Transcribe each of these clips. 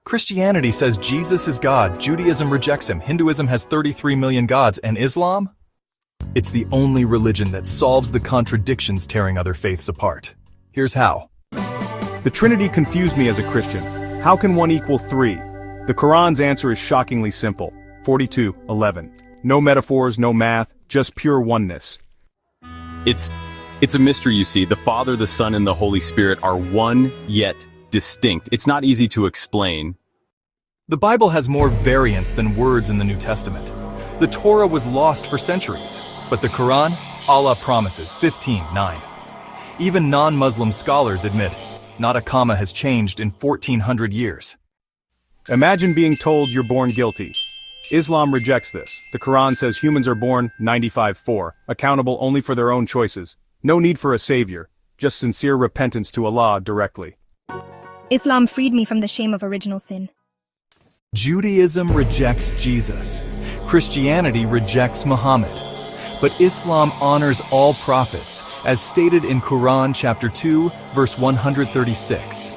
Christianity says Jesus is God, Judaism rejects him, Hinduism has 33 million gods, and Islam? It's the only religion that solves the contradictions tearing other faiths apart. Here's how. The Trinity confused me as a Christian. How can 1 equal 3? The Quran's answer is shockingly simple. 42:11. No metaphors, no math, just pure oneness. It's a mystery, you see. The Father, the Son, and the Holy Spirit are one, yet distinct. It's not easy to explain. The Bible has more variants than words in the New Testament. The Torah was lost for centuries, but the Quran, Allah promises, 15:9. Even non-Muslim scholars admit, not a comma has changed in 1400 years. Imagine being told you're born guilty. Islam rejects this. The Quran says humans are born 95:4, accountable only for their own choices. No need for a savior, just sincere repentance to Allah directly. Islam freed me from the shame of original sin. Judaism rejects Jesus. Christianity rejects Muhammad. But Islam honors all prophets, as stated in Quran chapter 2, verse 136.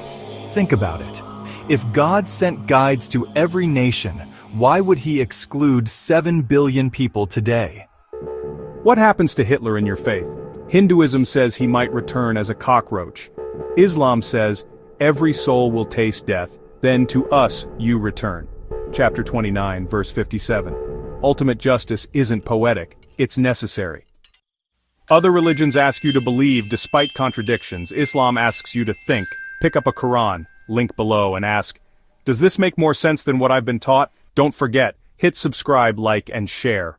Think about it. If God sent guides to every nation, why would he exclude 7 billion people today? What happens to Hitler in your faith? Hinduism says he might return as a cockroach. Islam says, every soul will taste death, then to us you return. Chapter 29, verse 57. Ultimate justice isn't poetic, it's necessary. Other religions ask you to believe despite contradictions. Islam asks you to think. Pick up a Quran, link below, and ask, does this make more sense than what I've been taught? Don't forget, hit subscribe, like, and share.